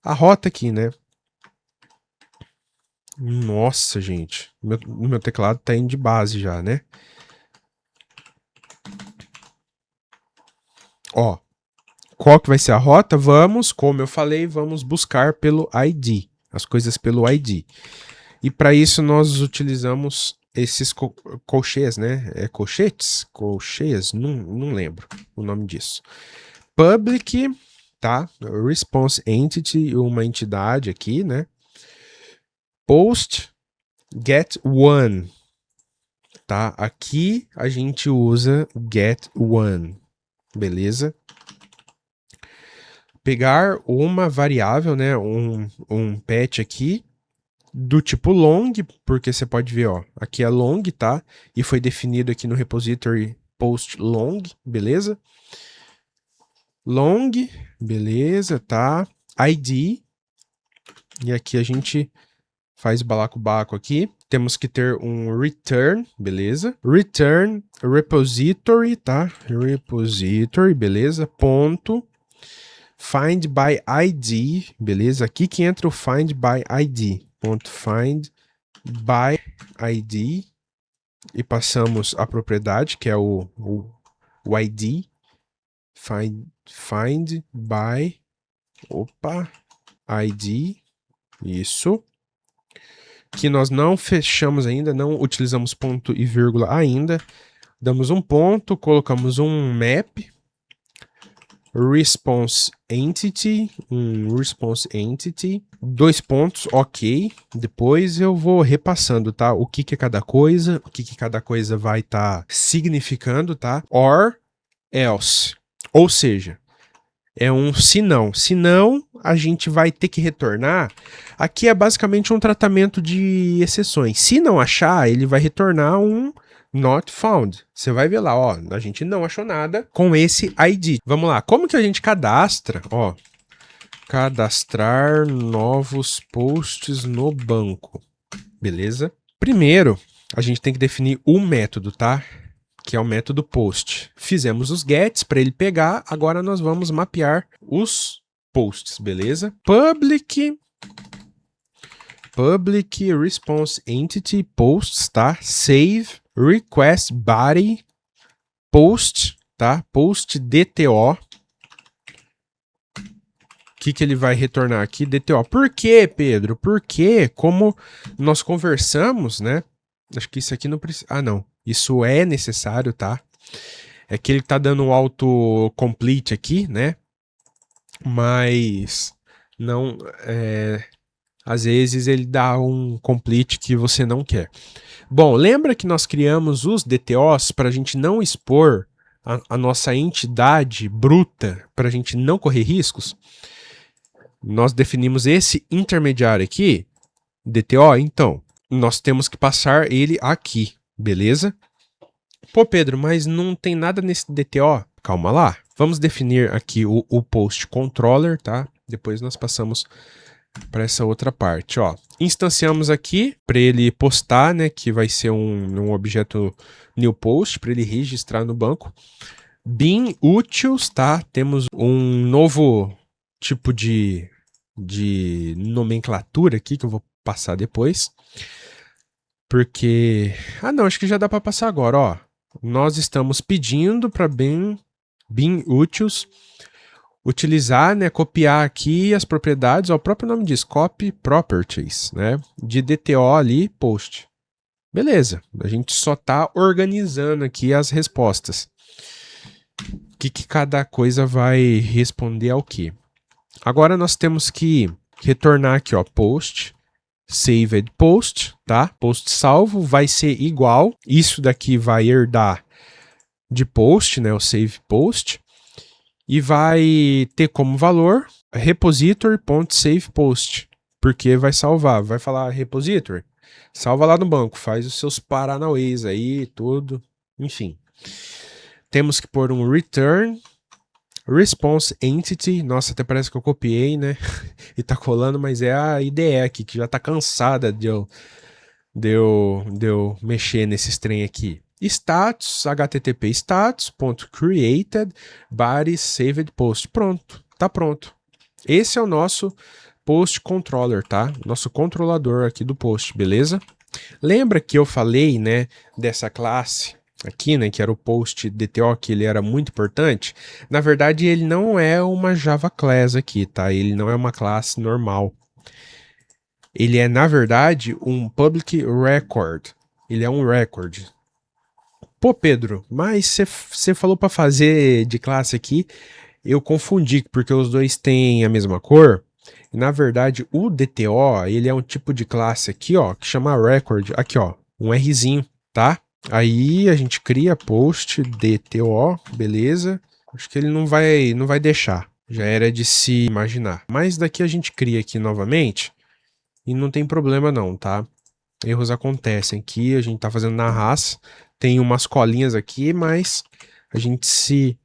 a rota aqui, né? Nossa, gente. Meu teclado tá indo de base já, né? Ó. Qual que vai ser a rota? Vamos, como eu falei, vamos buscar pelo ID. As coisas pelo ID. E para isso nós utilizamos esses colchetes, né? É colchetes? Colcheias? Não lembro o nome disso. Public, tá? Response entity, uma entidade aqui, né? Post, get one, tá? Aqui a gente usa get one, beleza? Pegar uma variável, né? Um pet aqui do tipo long, porque você pode ver, ó, aqui é long, tá? E foi definido aqui no repository post long, beleza? Long, beleza, tá? ID, e aqui a gente faz balacobaco aqui. Temos que ter um return, beleza? Return repository, tá? Repository, beleza? Ponto. Find by ID, beleza? Aqui que entra o find by ID. Ponto find by ID. E passamos a propriedade, que é o ID. Find by... Opa! ID. Isso. Que nós não fechamos ainda, não utilizamos ponto e vírgula ainda. Damos um ponto, colocamos um map. Response entity, response entity, 2 pontos, ok. Depois eu vou repassando, tá? O que é cada coisa, o que cada coisa vai estar significando, tá? Or else, ou seja, é um se não. Se não, a gente vai ter que retornar. Aqui é basicamente um tratamento de exceções. Se não achar, ele vai retornar um not found. Você vai ver lá, ó, a gente não achou nada com esse ID. Vamos lá, como que a gente cadastra? Ó, cadastrar novos posts no banco. Beleza? Primeiro, a gente tem que definir o método, tá? Que é o método post. Fizemos os gets para ele pegar, agora nós vamos mapear os posts, beleza? Public response entity posts, tá? Save request body post, tá? Post DTO. O que ele vai retornar aqui? DTO. Por quê, Pedro? Porque, como nós conversamos, né? Acho que isso aqui não precisa... Ah, não. Isso é necessário, tá? É que ele tá dando um autocomplete aqui, né? Mas não... às vezes ele dá um complete que você não quer. Bom, lembra que nós criamos os DTOs para a gente não expor a nossa entidade bruta, para a gente não correr riscos? Nós definimos esse intermediário aqui, DTO, então, nós temos que passar ele aqui, beleza? Pô, Pedro, mas não tem nada nesse DTO? Calma lá. Vamos definir aqui o post controller, tá? Depois nós passamos para essa outra parte, ó. Instanciamos aqui para ele postar, né, que vai ser um objeto new post para ele registrar no banco. Bin utils, tá? Temos um novo tipo de nomenclatura aqui que eu vou passar depois. Porque... Ah, não, acho que já dá para passar agora, ó. Nós estamos pedindo para bin utils utilizar, né, copiar aqui as propriedades, ó, o próprio nome diz, copy properties, né, de DTO ali, post. Beleza, a gente só tá organizando aqui as respostas. O que cada coisa vai responder ao que. Agora nós temos que retornar aqui, ó, post, saved post, tá? Post salvo vai ser igual, isso daqui vai herdar de post, né, o save post. E vai ter como valor repository.savePost, porque vai salvar, vai falar repository, salva lá no banco, faz os seus paranauês aí, tudo, enfim. Temos que pôr um return response entity, nossa, até parece que eu copiei, né, e tá colando, mas é a IDE aqui, que já tá cansada de eu mexer nesses trem aqui. Status, http status.created body saved post. Pronto, tá pronto. Esse é o nosso post controller, tá? Nosso controlador aqui do post, beleza? Lembra que eu falei, né, dessa classe aqui, né, que era o post DTO, que ele era muito importante? Na verdade, ele não é uma Java class aqui, tá? Ele não é uma classe normal. Ele é, na verdade, um public record. Ele é um record. Pô, Pedro, mas você falou para fazer de classe aqui, eu confundi, porque os dois têm a mesma cor. E, na verdade, o DTO, ele é um tipo de classe aqui, ó, que chama record. Aqui, ó, um Rzinho, tá? Aí a gente cria post DTO, beleza? Acho que ele não vai deixar. Já era de se imaginar. Mas daqui a gente cria aqui novamente e não tem problema não, tá? Erros acontecem aqui, a gente tá fazendo na raça, tem umas colinhas aqui, mas a gente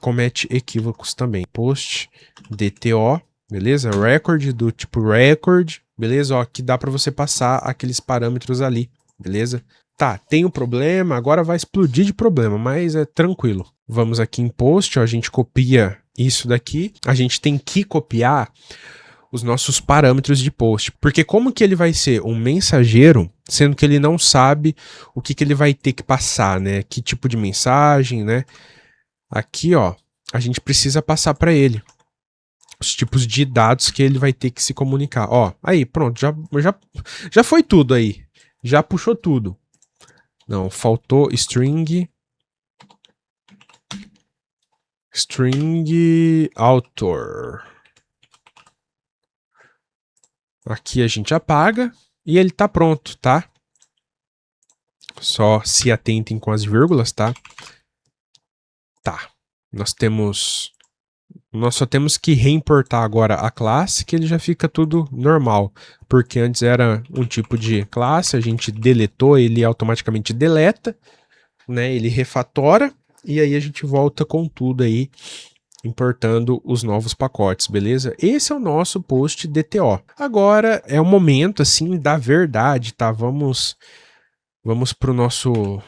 comete equívocos também. Post DTO, beleza? Record do tipo record, beleza? Ó, que dá para você passar aqueles parâmetros ali, beleza? Tá, tem um problema, agora vai explodir de problema, mas é tranquilo. Vamos aqui em post, ó, a gente copia isso daqui, a gente tem que copiar os nossos parâmetros de post. Porque como que ele vai ser um mensageiro, sendo que ele não sabe o que ele vai ter que passar, né? Que tipo de mensagem, né? Aqui, ó, a gente precisa passar para ele os tipos de dados que ele vai ter que se comunicar. Ó, aí, pronto, já foi tudo aí. Já puxou tudo. Não, faltou string author. Aqui a gente apaga e ele tá pronto, tá? Só se atentem com as vírgulas, tá? Tá. Nós temos Nós só temos que reimportar agora a classe, que ele já fica tudo normal, porque antes era um tipo de classe, a gente deletou, ele automaticamente deleta, né? Ele refatora e aí a gente volta com tudo aí, importando os novos pacotes, beleza? Esse é o nosso post DTO. Agora é o momento assim da verdade, tá? Vamos pro nosso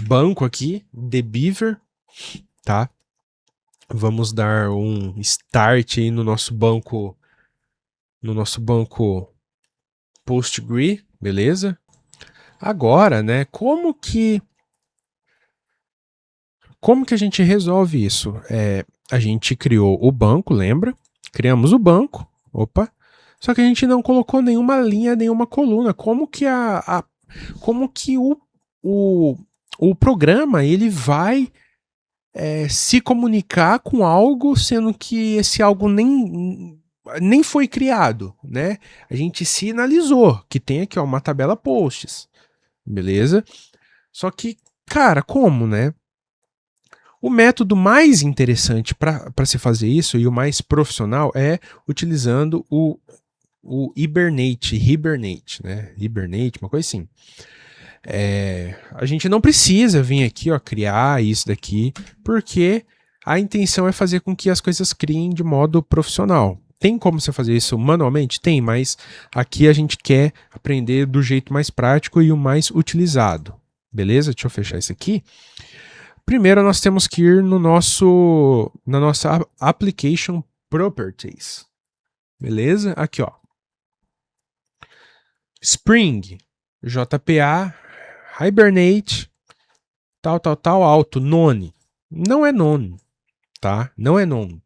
banco aqui, The Beaver, tá? Vamos dar um start aí no nosso banco Postgre, beleza? Agora, né, como que a gente resolve isso? A gente criou o banco, lembra? Criamos o banco, opa, só que a gente não colocou nenhuma linha, nenhuma coluna. Como que o, o programa ele vai se comunicar com algo, sendo que esse algo nem foi criado, né? A gente sinalizou que tem aqui ó, uma tabela posts, beleza? Só que, cara, como, né? O método mais interessante para se fazer isso e o mais profissional é utilizando o Hibernate, né? Hibernate, uma coisa assim. A gente não precisa vir aqui, ó, criar isso daqui, porque a intenção é fazer com que as coisas criem de modo profissional. Tem como você fazer isso manualmente? Tem, mas aqui a gente quer aprender do jeito mais prático e o mais utilizado. Beleza? Deixa eu fechar isso aqui. Primeiro nós temos que ir na nossa Application Properties. Beleza? Aqui, ó. Spring, JPA, Hibernate, tal, alto, none. Não é none, tá? Não é none.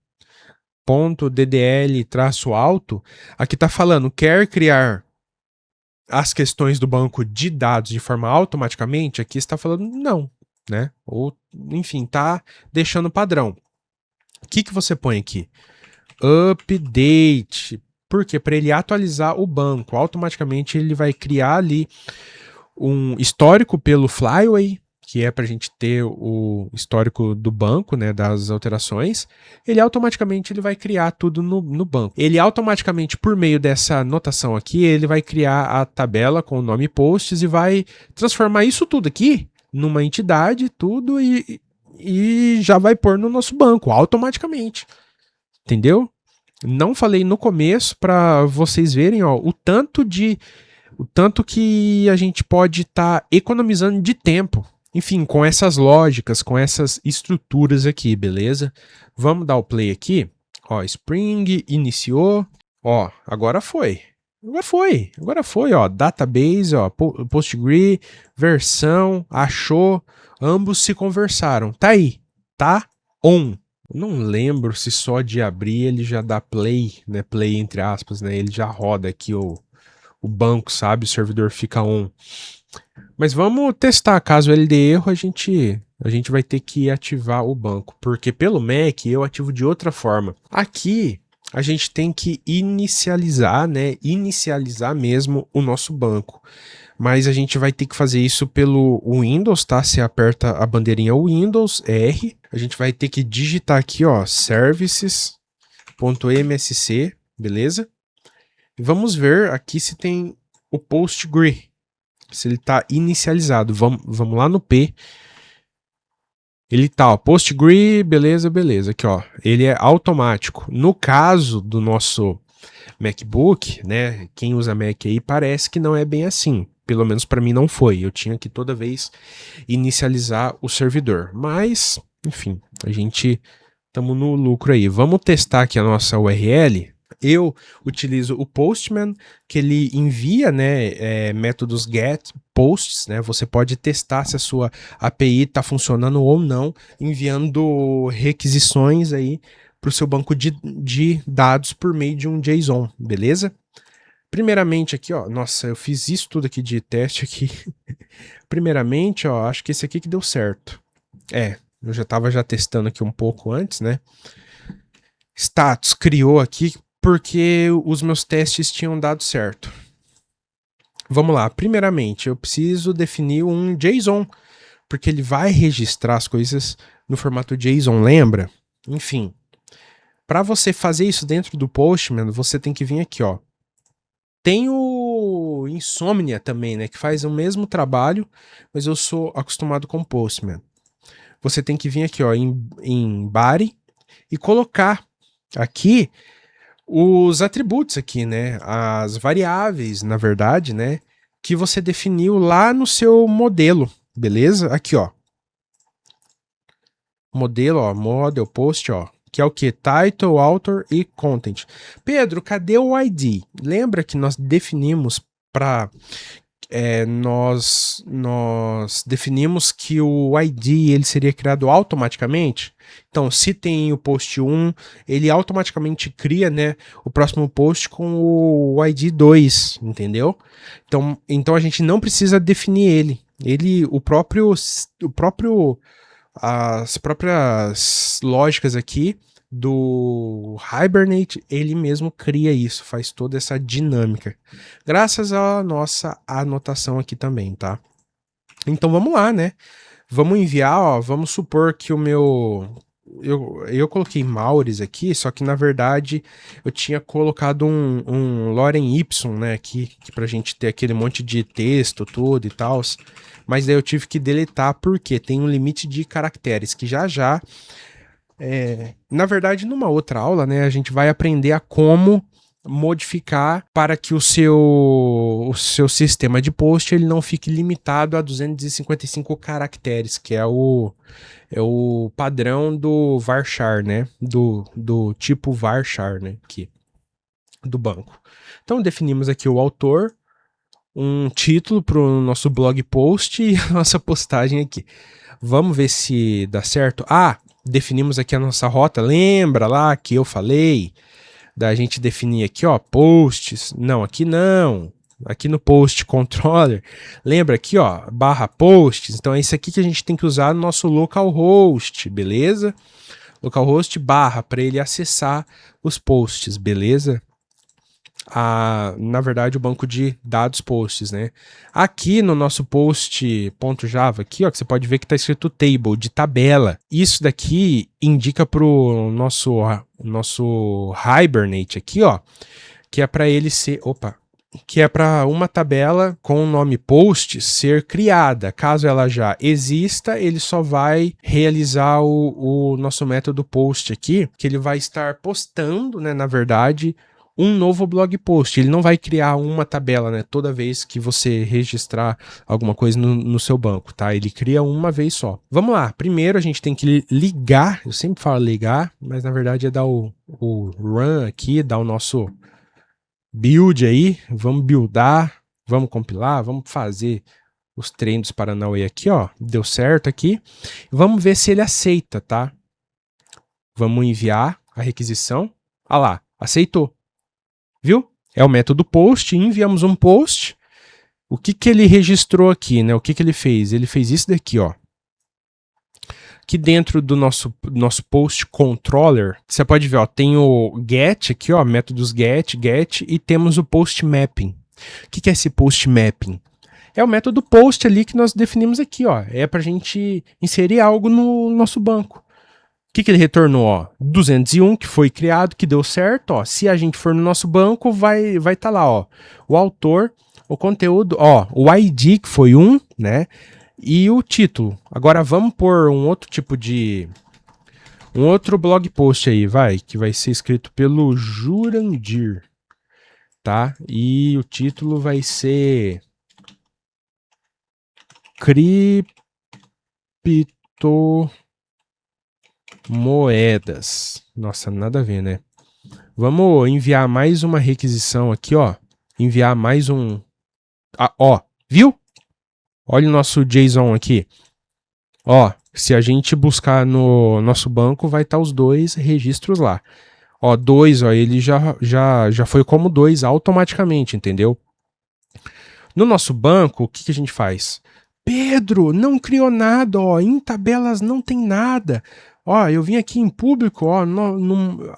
Ponto DDL traço alto, aqui tá falando, quer criar as questões do banco de dados de forma automaticamente? Aqui está falando não, né? Ou, enfim, tá deixando padrão. O que você põe aqui? Update. Por quê? Para ele atualizar o banco. Automaticamente ele vai criar ali um histórico pelo Flyway, que é para a gente ter o histórico do banco, né, das alterações. Ele automaticamente vai criar tudo no banco. Ele automaticamente, por meio dessa notação aqui, ele vai criar a tabela com o nome posts e vai transformar isso tudo aqui numa entidade, tudo, e já vai pôr no nosso banco automaticamente. Entendeu? Não falei no começo para vocês verem ó, o tanto que a gente pode estar economizando de tempo. Enfim, com essas lógicas, com essas estruturas aqui, beleza? Vamos dar o play aqui. Ó, Spring iniciou. Ó, agora foi. Agora foi, ó. Database, ó, Postgre, versão, achou. Ambos se conversaram. Tá aí. Tá on. Não lembro se só de abrir ele já dá play, né? Play entre aspas, né? Ele já roda aqui o banco, sabe? O servidor fica on. Mas vamos testar. Caso ele dê erro, a gente vai ter que ativar o banco. Porque pelo Mac eu ativo de outra forma. Aqui a gente tem que inicializar, né? Inicializar mesmo o nosso banco. Mas a gente vai ter que fazer isso pelo Windows, tá? Você aperta a bandeirinha Windows, R. A gente vai ter que digitar aqui, ó, services.msc, beleza? E vamos ver aqui se tem o Postgre, se ele está inicializado. Vamos lá no P. Ele tá, ó, Postgre, beleza. Aqui, ó, ele é automático. No caso do nosso MacBook, né, quem usa Mac aí parece que não é bem assim. Pelo menos para mim não foi. Eu tinha que toda vez inicializar o servidor. Mas, enfim, a gente estamos no lucro aí. Vamos testar aqui a nossa URL. Eu utilizo o Postman, que ele envia, né, métodos get posts, né? Você pode testar se a sua API está funcionando ou não, enviando requisições aí para o seu banco de dados por meio de um JSON, beleza? Primeiramente aqui, ó, nossa, eu fiz isso tudo aqui de teste aqui. Primeiramente, ó, acho que esse aqui que deu certo. Eu já estava testando aqui um pouco antes, né? Status criou aqui porque os meus testes tinham dado certo. Vamos lá, primeiramente eu preciso definir um JSON, porque ele vai registrar as coisas no formato JSON, lembra? Enfim, Para você fazer isso dentro do Postman, você tem que vir aqui, ó. Tem o Insomnia também, né, que faz o mesmo trabalho, mas eu sou acostumado com Postman. Você tem que vir aqui, ó, em Body e colocar aqui os atributos aqui, né, as variáveis, na verdade, né, que você definiu lá no seu modelo, beleza? Aqui, ó. Modelo, ó, model post, ó, que é o que? Title, author e content. Pedro, cadê o ID? Lembra que nós definimos para nós definimos que o ID ele seria criado automaticamente? Então, se tem o post 1, ele automaticamente cria, né, o próximo post com o ID 2, entendeu? Então a gente não precisa definir ele. As próprias lógicas aqui do Hibernate, ele mesmo cria isso, faz toda essa dinâmica. Graças à nossa anotação aqui também, tá? Então vamos lá, né? Vamos enviar, ó, vamos supor que o meu... Eu coloquei Maures aqui, só que na verdade eu tinha colocado um Lorem Y, né, aqui, pra gente ter aquele monte de texto, tudo e tal. Mas daí eu tive que deletar porque tem um limite de caracteres que já... na verdade, numa outra aula, né, a gente vai aprender a como modificar para que o seu sistema de post ele não fique limitado a 255 caracteres, que é o padrão do varchar, né, do tipo varchar, né, aqui, do banco. Então definimos aqui o autor, um título para o nosso blog post e a nossa postagem aqui. Vamos ver se dá certo. Definimos aqui a nossa rota. Lembra lá que eu falei da gente definir aqui, ó, posts. Não, aqui não. Aqui no post controller. Lembra aqui, ó, /posts. Então é isso aqui que a gente tem que usar no nosso localhost, beleza? Localhost para ele acessar os posts, beleza? Na verdade, o banco de dados posts, né? Aqui no nosso post.java, aqui, ó, que você pode ver que está escrito table, de tabela. Isso daqui indica para o nosso Hibernate aqui, ó, que é para ele ser, que é para uma tabela com o nome post ser criada. Caso ela já exista, ele só vai realizar o nosso método post aqui, que ele vai estar postando, né, na verdade, um novo blog post. Ele não vai criar uma tabela, né, toda vez que você registrar alguma coisa no seu banco, tá? Ele cria uma vez só. Vamos lá. Primeiro a gente tem que ligar. Eu sempre falo ligar, mas na verdade é dar o run aqui, dar o nosso build aí. Vamos buildar, vamos compilar, vamos fazer os treinos Paranauê aqui, ó. Deu certo aqui. Vamos ver se ele aceita, tá? Vamos enviar a requisição. Ah lá, aceitou. Viu? É o método post, enviamos um post. O que ele registrou aqui, né? O que ele fez? Ele fez isso daqui, ó. Aqui dentro do nosso post controller, você pode ver, ó, tem o get aqui, ó, métodos get, e temos o post mapping. O que é esse post mapping? É o método post ali que nós definimos aqui, ó. É pra gente inserir algo no nosso banco. O que ele retornou? Ó, 201, que foi criado, que deu certo. Ó. Se a gente for no nosso banco, vai tá lá, ó, o autor, o conteúdo, ó, o ID, que foi 1, né? E o título. Agora vamos pôr um outro tipo de... um outro blog post aí, que vai ser escrito pelo Jurandir, tá? E o título vai ser... criptomoedas. Nossa, nada a ver, né? Vamos enviar mais uma requisição aqui, ó. Enviar mais um... ó, viu? Olha o nosso JSON aqui. Ó, se a gente buscar no nosso banco, vai estar os dois registros lá. Ó, 2, ó, ele já foi como 2 automaticamente, entendeu? No nosso banco, o que a gente faz? Pedro, não criou nada, ó, em tabelas não tem nada. Ó, eu vim aqui em público, ó,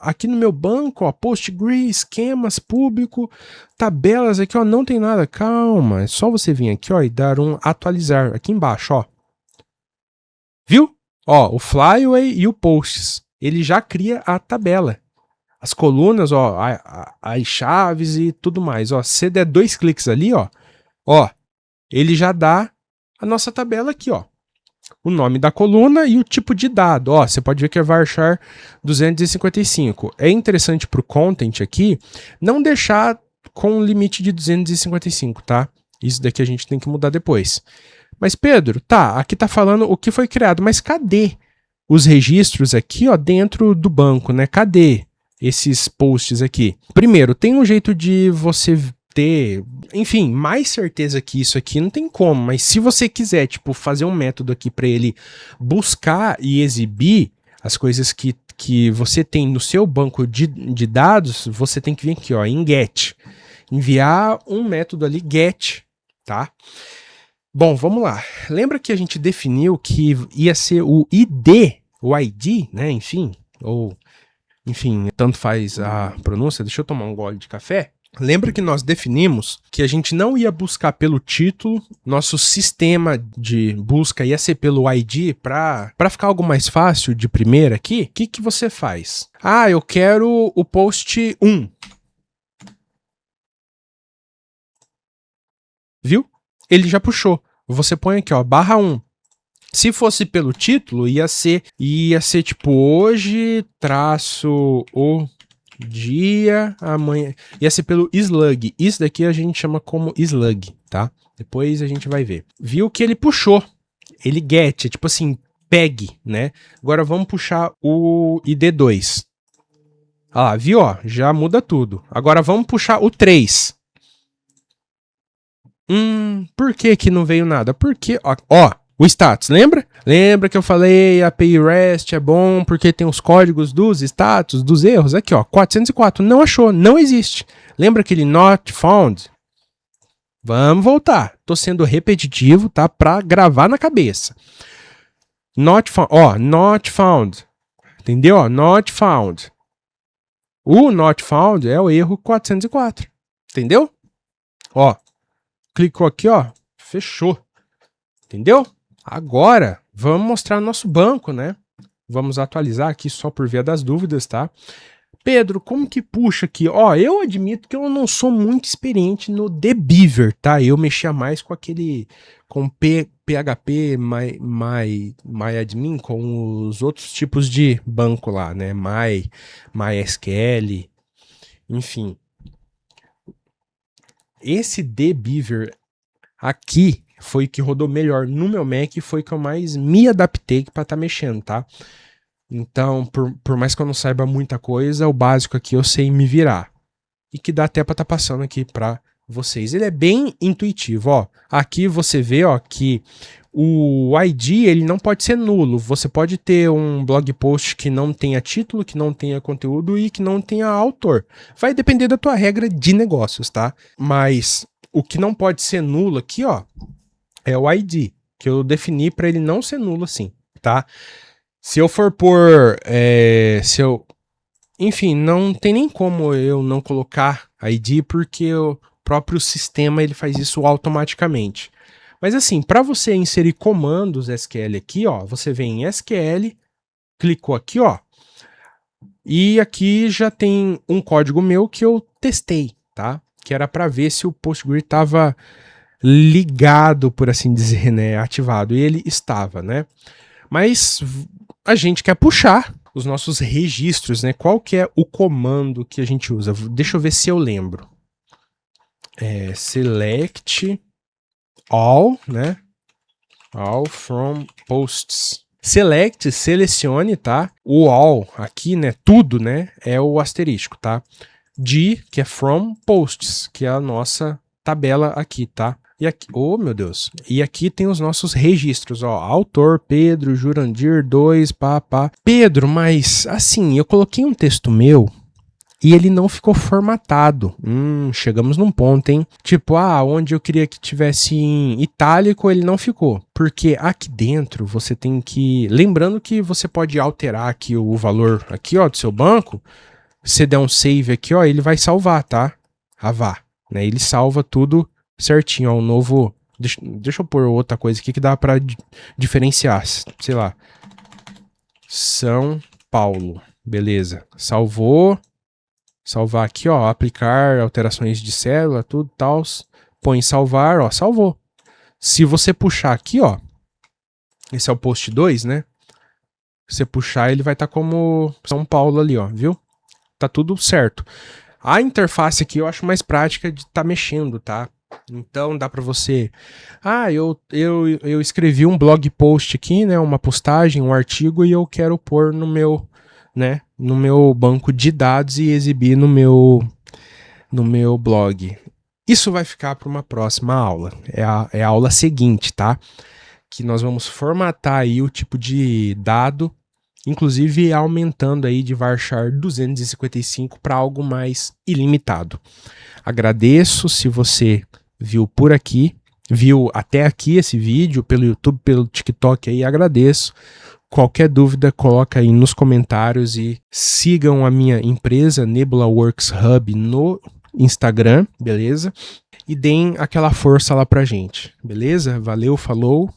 aqui no meu banco, ó, Postgre, esquemas, público, tabelas aqui, ó, não tem nada. Calma, é só você vir aqui, ó, e dar um atualizar aqui embaixo, ó. Viu? Ó, o Flyway e o Posts, ele já cria a tabela. as colunas, ó, as chaves e tudo mais. Ó, se você der 2 cliques ali, ó, ele já dá a nossa tabela aqui, ó. O nome da coluna e o tipo de dado. Ó, você pode ver que é varchar 255. É interessante para o content aqui não deixar com o limite de 255, tá? Isso daqui a gente tem que mudar depois. Mas Pedro, tá, aqui tá falando o que foi criado, mas cadê os registros aqui, ó, dentro do banco, né? Cadê esses posts aqui? Primeiro, tem um jeito de você ter, enfim, mais certeza que isso aqui não tem como, mas se você quiser, tipo, fazer um método aqui para ele buscar e exibir as coisas que você tem no seu banco de dados, você tem que vir aqui, ó, em get, enviar um método ali, get, tá? Bom, vamos lá. Lembra que a gente definiu que ia ser o ID, né, enfim, ou, enfim, tanto faz a pronúncia, deixa eu tomar um gole de café. Lembra que nós definimos que a gente não ia buscar pelo título, nosso sistema de busca ia ser pelo ID para ficar algo mais fácil de primeira aqui. O que você faz? Ah, eu quero o post 1. Viu? Ele já puxou. Você põe aqui, ó, /1. Se fosse pelo título, ia ser tipo hoje, o dia, amanhã. Ia ser pelo slug. Isso daqui a gente chama como slug, tá? Depois a gente vai ver. Viu que ele puxou. Ele get, tipo assim, pegue, né? Agora vamos puxar o ID2. Ah lá, viu, ó? Já muda tudo. Agora vamos puxar o 3. Por que não veio nada? Porque, ó, o status, lembra? Lembra que eu falei a API REST é bom porque tem os códigos dos status, dos erros? Aqui, ó, 404, não achou, não existe. Lembra aquele not found? Vamos voltar. Tô sendo repetitivo, tá? Pra gravar na cabeça. Not found, ó, not found. Entendeu? Ó, not found. O not found é o erro 404. Entendeu? Ó, clicou aqui, ó, fechou. Entendeu? Agora, vamos mostrar nosso banco, né? Vamos atualizar aqui só por via das dúvidas, tá? Pedro, como que puxa aqui? Ó, eu admito que eu não sou muito experiente no dbeaver, tá? Eu mexia mais com PHP, MyAdmin, com os outros tipos de banco lá, né? MySQL, enfim. Esse dbeaver aqui foi o que rodou melhor no meu Mac e foi que eu mais me adaptei para estar mexendo, tá? Então, por mais que eu não saiba muita coisa, o básico aqui eu sei me virar. E que dá até para estar passando aqui para vocês. Ele é bem intuitivo, ó. Aqui você vê, ó, que o ID ele não pode ser nulo. Você pode ter um blog post que não tenha título, que não tenha conteúdo e que não tenha autor. Vai depender da tua regra de negócios, tá? Mas o que não pode ser nulo aqui, ó, é o ID, que eu defini para ele não ser nulo assim, tá? Se eu for por... enfim, não tem nem como eu não colocar ID, porque o próprio sistema ele faz isso automaticamente. Mas assim, para você inserir comandos SQL aqui, ó, você vem em SQL, clicou aqui, ó, e aqui já tem um código meu que eu testei, tá? Que era para ver se o PostgreSQL estava ligado, por assim dizer, né, ativado, e ele estava, né? Mas a gente quer puxar os nossos registros, né? Qual que é o comando que a gente usa? Deixa eu ver se eu lembro. Select all, né? All from posts. Select, selecione, tá? O all aqui, né? Tudo, né? É o asterisco, tá? De, que é from posts, que é a nossa tabela aqui, tá? E aqui, oh meu Deus, e aqui tem os nossos registros, ó, autor, Pedro, Jurandir, 2, pá. Pedro, mas assim, eu coloquei um texto meu e ele não ficou formatado. Chegamos num ponto, hein? Tipo, onde eu queria que tivesse em itálico, ele não ficou. Porque aqui dentro você tem que... Lembrando que você pode alterar aqui o valor aqui, ó, do seu banco. Se der um save aqui, ó, ele vai salvar, tá? Né? Ele salva tudo certinho, ó, um novo... Deixa eu pôr outra coisa aqui que dá pra diferenciar, sei lá. São Paulo, beleza. Salvou, salvar aqui, ó, aplicar alterações de célula, tudo, tal, põe em salvar, ó, salvou. Se você puxar aqui, ó, esse é o post 2, né? Se você puxar, ele vai estar como São Paulo ali, ó, viu? Tá tudo certo. A interface aqui eu acho mais prática de estar mexendo, tá? Então dá para você... eu escrevi um blog post aqui, né? Uma postagem, um artigo, e eu quero pôr no meu, né? No meu banco de dados e exibir no meu blog. Isso vai ficar para uma próxima aula. É a aula seguinte, tá? Que nós vamos formatar aí o tipo de dado, inclusive aumentando aí de varchar 255 para algo mais ilimitado. Agradeço se você viu por aqui, viu até aqui esse vídeo, pelo YouTube, pelo TikTok aí, agradeço. Qualquer dúvida, coloca aí nos comentários e sigam a minha empresa, Nebula Works Hub, no Instagram, beleza? E deem aquela força lá pra gente, beleza? Valeu, falou!